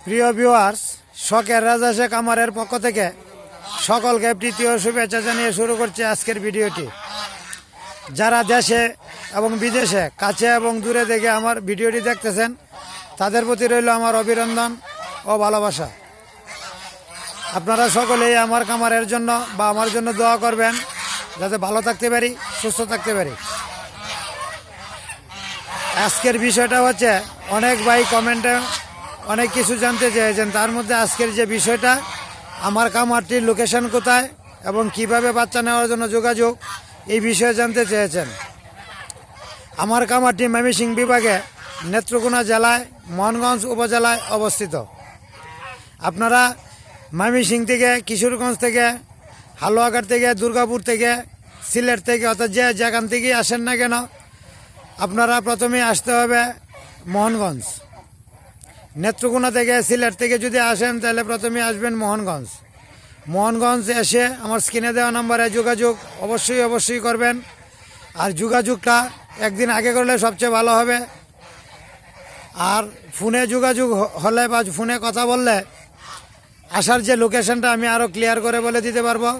প্রিয় ভিউয়ার্স, শখের রাজা শেখ আমারের পক্ষ থেকে সকলকে প্রীতি ও শুভেচ্ছা জানিয়ে শুরু করছে আজকের ভিডিওটি। যারা দেশে এবং বিদেশে কাছে এবং দূরে থেকে আমার ভিডিওটি দেখতেছেন, তাদের প্রতি রইল আমার অভিনন্দন ও ভালোবাসা। আপনারা সকলেই আমার খামারের জন্য বা আমার জন্য দোয়া করবেন, যাতে ভালো থাকতে পারি, সুস্থ থাকতে পারি। আজকের বিষয়টা হচ্ছে, অনেক ভাই কমেন্টে অনেক কিছু জানতে চেয়েছেন। তার মধ্যে আজকের যে বিষয়টা, আমার খামারটির লোকেশন কোথায় এবং কিভাবে বাচ্চা নেওয়ার জন্য যোগাযোগ, এই বিষয়ে জানতে চেয়েছেন। আমার খামারটি ময়মনসিংহ বিভাগে নেত্রকোনা জেলায় মোহনগঞ্জ উপজেলায় অবস্থিত। আপনারা ময়মনসিংহ থেকে, কিশোরগঞ্জ থেকে, হালুয়াঘাট থেকে, দুর্গাপুর থেকে, সিলেট থেকে, অর্থাৎ যেখান থেকেই আসেন না কেন, আপনারা প্রথমে আসতে হবে মোহনগঞ্জ। নেত্রকোনা থেকে, সিলেট থেকে যদি আসেন, তাহলে প্রথমে আসবেন মোহনগঞ্জ। মোহনগঞ্জ এসে আমার স্ক্রিনে দেওয়া নাম্বারে যোগাযোগ অবশ্যই করবেন। আর যোগাযোগটা একদিন আগে করলে সবচেয়ে ভালো হবে। আর ফোনে যোগাযোগ হলে বা ফোনে কথা বললে আসার যে লোকেশনটা আমি আরও ক্লিয়ার করে বলে দিতে পারবো।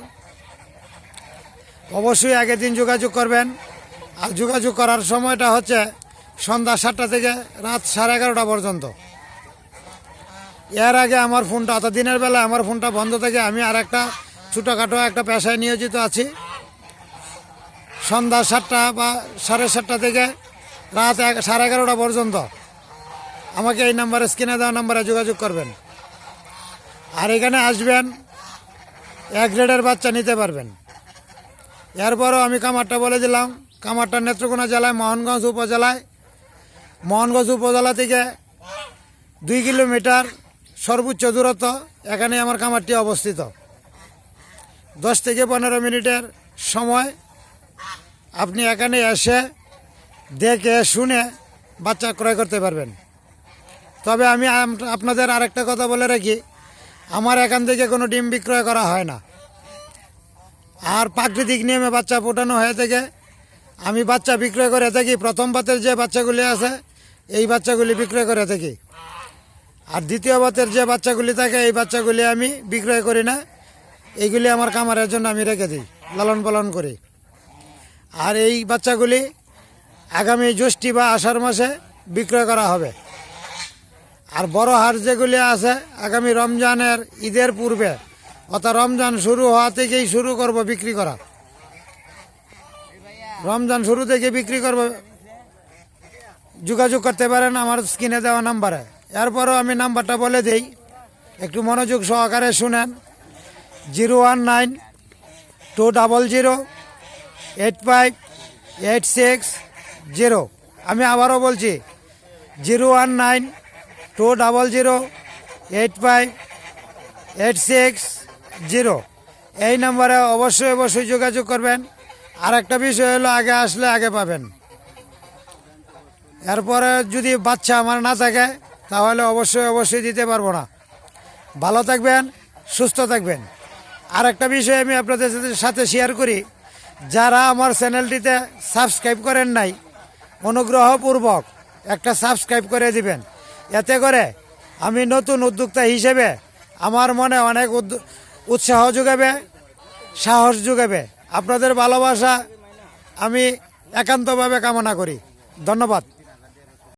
অবশ্যই আগের দিন যোগাযোগ করবেন। আর যোগাযোগ করার সময়টা হচ্ছে সন্ধ্যা 7টা থেকে রাত 11:30 পর্যন্ত। এর আগে আমার ফোনটা, অর্থাৎ দিনের বেলা আমার ফোনটা বন্ধ থাকে। আমি আর একটা ছোটোখাটো একটা পেশায় নিয়োজিত আছি। সন্ধ্যা 7টা বা 7:30 থেকে রাত 11:30 পর্যন্ত আমাকে এই নাম্বারে, স্ক্রিনে দেওয়া নাম্বারে যোগাযোগ করবেন। আর এখানে আসবেন, এক গ্রেডের বাচ্চা নিতে পারবেন। এরপরও আমি খামারটা বলে দিলাম। খামারটা নেত্রকোনা জেলায় মোহনগঞ্জ উপজেলা থেকে 2 কিলোমিটার সর্বোচ্চ দূরত্ব। এখানে আমার খামারটি অবস্থিত। 10 থেকে 15 মিনিটের সময় আপনি এখানে এসে দেখে শুনে বাচ্চা ক্রয় করতে পারবেন। তবে আমি আপনাদের আরেকটা কথা বলে রাখি, আমার এখান থেকে কোনো ডিম বিক্রয় করা হয় না। আর প্রাকৃতিক নিয়মে বাচ্চা ফোটানো হয়ে থাকে। আমি বাচ্চা বিক্রয় করে থাকি। প্রথম বাতের যে বাচ্চাগুলি আছে, এই বাচ্চাগুলি বিক্রয় করে থাকি। আর দ্বিতীয় বাতের যে বাচ্চাগুলি থাকে, এই বাচ্চাগুলি আমি বিক্রয় করি না। এইগুলি আমার খামারের জন্য আমি রেখে দিই, লালন পালন করি। আর এই বাচ্চাগুলি আগামী জ্যৈষ্ঠ বা আষাঢ় মাসে বিক্রয় করা হবে। আর বড় হাঁস যেগুলি আছে, আগামী রমজানের ঈদের পূর্বে, অর্থাৎ রমজান শুরু হওয়া থেকেই শুরু করব বিক্রি করা। রমজান শুরু থেকে বিক্রি করব। যোগাযোগ করতে পারেন আমার স্ক্রিনে দেওয়া নাম্বারে। এরপরও আমি নাম্বারটা বলে দিই, একটু মনোযোগ সহকারে শুনেন। 019-200-8586। আমি আবারও বলছি, 019-200-8586। এই নাম্বারে অবশ্যই যোগাযোগ করবেন। আর একটা বিষয় হলো, আগে আসলে আগে পাবেন। এরপরে যদি বাচ্চা আমার না থাকে, তাহলে অবশ্যই দিতে পারবো না। ভালো থাকবেন, সুস্থ থাকবেন। আর একটা বিষয় আমি আপনাদের সাথে শেয়ার করি, যারা আমার চ্যানেলটিতে সাবস্ক্রাইব করেন নাই, অনুগ্রহপূর্বক একটা সাবস্ক্রাইব করে দিবেন। এতে করে আমি নতুন উদ্যোক্তা হিসেবে আমার মনে অনেক উৎসাহ যোগাবে, সাহস যোগাবে। আপনাদের ভালোবাসা আমি একান্তভাবে কামনা করি। ধন্যবাদ।